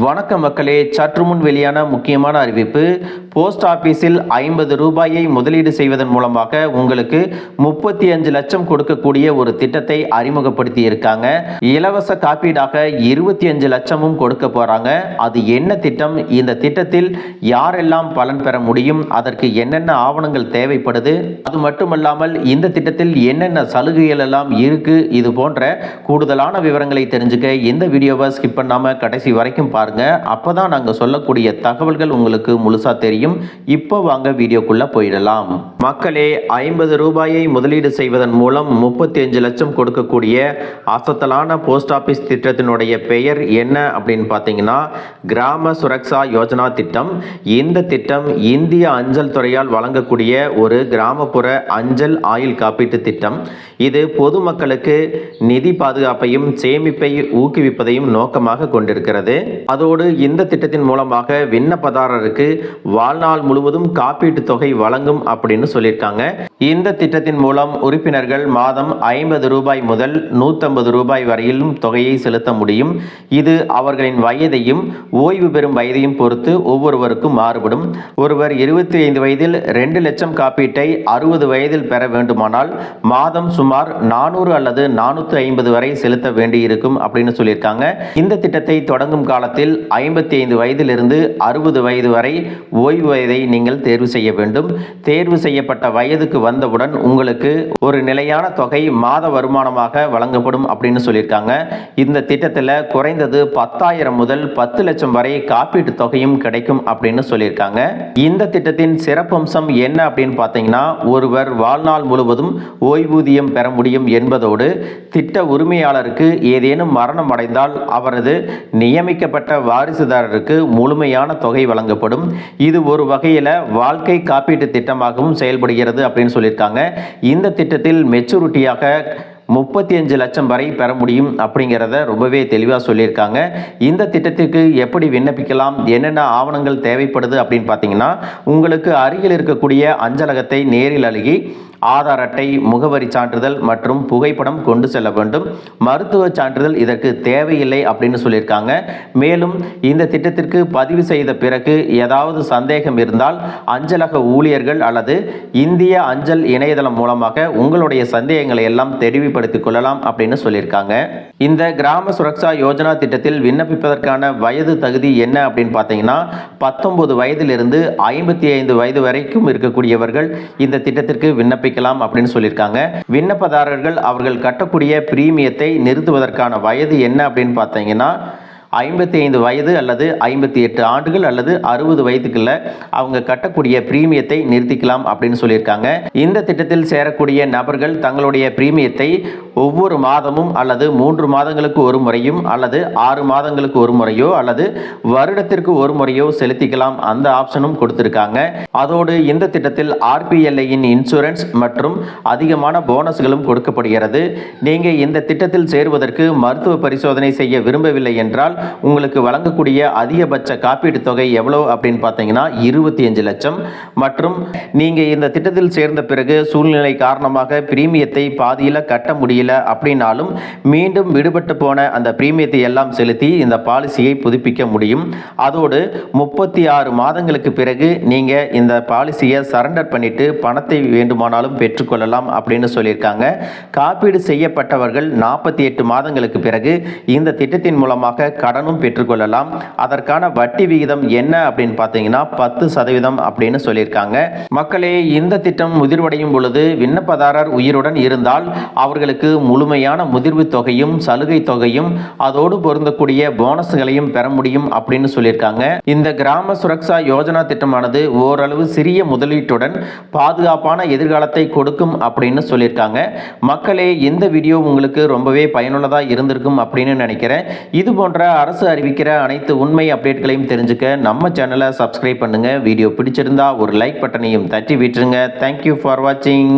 வணக்க மக்களே, சற்று முன் வெளியான முக்கியமான அறிவிப்பு. போஸ்ட் ஆபீஸில் 50 ரூபாயை முதலீடு செய்வதன் மூலமாக உங்களுக்கு 35 லட்சம் கொடுக்கக்கூடிய ஒரு திட்டத்தை அறிமுகப்படுத்தி இருக்காங்க. இலவச காப்பீடாக 25 லட்சமும் கொடுக்க போறாங்க. அது என்ன திட்டம், இந்த திட்டத்தில் யாரெல்லாம் பலன் பெற முடியும், அதற்கு என்னென்ன ஆவணங்கள் தேவைப்படுது, அது மட்டுமல்லாமல் இந்த திட்டத்தில் என்னென்ன சலுகைகள் எல்லாம் இருக்கு, இது போன்ற கூடுதலான விவரங்களை தெரிஞ்சுக்க இந்த வீடியோவை ஸ்கிப் பண்ணாம கடைசி வரைக்கும் பாருங்க. அப்பதான் நாங்க சொல்லக்கூடிய தகவல்கள் உங்களுக்கு முழுசா தெரியும். இப்போ வாங்க வீடியோக்குள்ள போயிடலாம். மக்களே, 50 ரூபாயை முதலீடு செய்வதன் மூலம் 35 லட்சம் கொடுக்கக்கூடிய அசத்தலான போஸ்ட் ஆபீஸ் திட்டத்தினுடைய பெயர் என்ன அப்படின்னு பார்த்தீங்கன்னா, கிராம சுரக்ஷா யோஜனா திட்டம். இந்த திட்டம் இந்திய அஞ்சல் துறையால் வழங்கக்கூடிய ஒரு கிராமப்புற அஞ்சல் ஆயுள் காப்பீட்டு திட்டம். இது பொதுமக்களுக்கு நிதி பாதுகாப்பையும் சேமிப்பை ஊக்குவிப்பதையும் நோக்கமாக கொண்டிருக்கிறது. அதோடு இந்த திட்டத்தின் மூலமாக விண்ணப்பதாரருக்கு வாழ்நாள் முழுவதும் காப்பீட்டு தொகை வழங்கும் அப்படின்னு சொல்லியிருக்காங்க. இந்த திட்டத்தின் மூலம் உறுப்பினர்கள் மாதம் 50 ரூபாய் முதல் 150 ரூபாய் வரையிலும் தொகையை செலுத்த முடியும். இது அவர்களின் வயதையும் ஓய்வு பெறும் வயதையும் பொறுத்து ஒவ்வொருவருக்கும் மாறுபடும். ஒருவர் 25 வயதில் 2 லட்சம் காப்பீட்டை 60 வயதில் பெற வேண்டுமானால் மாதம் சுமார் 400 அல்லது 450 வரை செலுத்த வேண்டியிருக்கும் அப்படின்னு சொல்லியிருக்காங்க. இந்த திட்டத்தை தொடங்கும் காலத்தில் 55 வயதிலிருந்து 60 வயது வரை ஓய்வு வயதை நீங்கள் தேர்வு செய்ய வேண்டும். தேர்வு செய்யப்பட்ட வயதுக்கு வந்தவுடன் உங்களுக்கு ஒரு நிலையான தொகை மாத வருமானமாக வழங்கப்படும் அப்படின்னு சொல்லியிருக்காங்க. இந்த திட்டத்தில் குறைந்தது 10,000 முதல் 10 லட்சம் வரை காப்பீட்டு தொகையும் கிடைக்கும் அப்படின்னு சொல்லியிருக்காங்க. இந்த திட்டத்தின் சிறப்பம்சம் என்ன அப்படின்னு பார்த்தீங்கன்னா, ஒருவர் வாழ்நாள் முழுவதும் ஓய்வூதியம் பெற முடியும் என்பதோடு திட்ட உரிமையாளருக்கு ஏதேனும் மரணம் அடைந்தால் அவரது நியமிக்கப்பட்ட வாரிசுதாரருக்கு முழுமையான தொகை வழங்கப்படும். இது ஒரு வகையில் வாழ்க்கை காப்பீட்டு திட்டமாகவும் செயல்படுகிறது அப்படின்னு சொல்லியிருக்காங்க. இந்த திட்டத்தில் மெச்சூரிட்டியாக 35 லட்சம் வரை பெற முடியும் அப்படிங்கிறத ரொம்பவே தெளிவாக சொல்லியிருக்காங்க. இந்த திட்டத்திற்கு எப்படி விண்ணப்பிக்கலாம், என்னென்ன ஆவணங்கள் தேவைப்படுது அப்படின்னு பார்த்தீங்கன்னா, உங்களுக்கு அருகில் இருக்கக்கூடிய அஞ்சலகத்தை நேரில் அணுகி ஆதார் அட்டை, முகவரி சான்றிதழ் மற்றும் புகைப்படம் கொண்டு செல்ல வேண்டும். மருத்துவ சான்றிதழ் இதற்கு தேவையில்லை அப்படின்னு சொல்லியிருக்காங்க. மேலும் இந்த திட்டத்திற்கு பதிவு செய்த பிறகு ஏதாவது சந்தேகம் இருந்தால் அஞ்சலக ஊழியர்கள் அல்லது இந்திய அஞ்சல் இணையதளம் மூலமாக உங்களுடைய சந்தேகங்களை எல்லாம் தெளிவுபடுத்திக் கொள்ளலாம் அப்படின்னு சொல்லியிருக்காங்க. இந்த கிராம சுரக்ஷா யோஜனா திட்டத்தில் விண்ணப்பிப்பதற்கான வயது தகுதி என்ன அப்படின்னு பார்த்தீங்கன்னா, 19 வயதிலிருந்து 55 வயது வரைக்கும் இருக்கக்கூடியவர்கள் இந்த திட்டத்திற்கு விண்ணப்பிக்கலாம் அப்படின்னு சொல்லியிருக்காங்க. விண்ணப்பதாரர்கள் அவர்கள் கட்டக்கூடிய பிரீமியத்தை நிறுத்துவதற்கான வயது என்ன அப்படின்னு பார்த்தீங்கன்னா, 55 வயது அல்லது 58 ஆண்டுகள் அல்லது 60 வயதுக்குள்ள அவங்க கட்டக்கூடிய பிரீமியத்தை நிறுத்திக்கலாம் அப்படின்னு சொல்லியிருக்காங்க. இந்த திட்டத்தில் சேரக்கூடிய நபர்கள் தங்களுடைய பிரீமியத்தை ஒவ்வொரு மாதமும் அல்லது 3 மாதங்களுக்கு ஒரு முறையும் அல்லது 6 மாதங்களுக்கு ஒரு முறையோ அல்லது வருடத்திற்கு ஒரு முறையோ செலுத்திக்கலாம். அந்த ஆப்ஷனும் கொடுத்திருக்காங்க. அதோடு இந்த திட்டத்தில் RPLIயின் இன்சூரன்ஸ் மற்றும் அதிகமான போனஸ்களும் கொடுக்கப்படுகிறது. நீங்க இந்த திட்டத்தில் சேருவதற்கு மருத்துவ பரிசோதனை செய்ய விரும்பவில்லை என்றால் உங்களுக்கு வழங்கக்கூடிய அதிகபட்ச காப்பீட்டு தொகை எவ்வளவு அப்படின்னு பார்த்தீங்கன்னா 25 லட்சம். மற்றும் நீங்க இந்த திட்டத்தில் சேர்ந்த பிறகு சூழ்நிலை காரணமாக பிரீமியத்தை பாதியில கட்ட முடியல அப்படின்னாலும் மீண்டும் விடுபட்டு போன அந்த பிரீமியத்தை எல்லாம் செலுத்தி இந்த பாலிசியை புதுப்பிக்க முடியும். அதோடு 36 மாதங்களுக்கு பிறகு நீங்க இந்த பாலிசியை சரண்டர் பண்ணிட்டு பணத்தை வேண்டுமானாலும் பெற்றுக்கொள்ளலாம் அப்படின்னு சொல்லியிருக்காங்க. காப்பீடு செய்யப்பட்டவர்கள் 48 மாதங்களுக்கு பிறகு இந்த திட்டத்தின் மூலமாக கடனும் பெற்றுக்கொள்ளலாம். அதற்கான வட்டி விகிதம் என்ன அப்படின்னு பார்த்தீங்கன்னா 10% அப்படின்னு சொல்லியிருக்காங்க. மக்களே, இந்த திட்டம் முதிர்வடையும் பொழுது விண்ணப்பதாரர் உயிருடன் இருந்தால் அவர்களுக்கு முழுமையான முதிர்வு தொகையும் சலுகை தொகையும் அதோடு பொருந்தக்கூடிய போனஸ்களையும் பெற முடியும் அப்படின்னு சொல்லியிருக்காங்க. இந்த கிராம சுரக்ஷா யோஜனா திட்டமானது ஓரளவு சிறிய முதலீட்டுடன் பாதுகாப்பான எதிர்காலத்தை கொடுக்கும் அப்படின்னு சொல்லியிருக்காங்க. மக்களே, இந்த வீடியோ உங்களுக்கு ரொம்பவே பயனுள்ளதாக இருந்திருக்கும் அப்படின்னு நினைக்கிறேன். இது போன்ற அரசு அறிவிக்கிற அனைத்து உண்மை அப்டேட்களையும் தெரிஞ்சுக்க நம்ம சேனலை சப்ஸ்கிரைப் பண்ணுங்க. வீடியோ பிடிச்சிருந்தா ஒரு லைக் பட்டனையும் தட்டி விட்டுருங்க. தேங்க்யூ ஃபார் வாட்சிங்.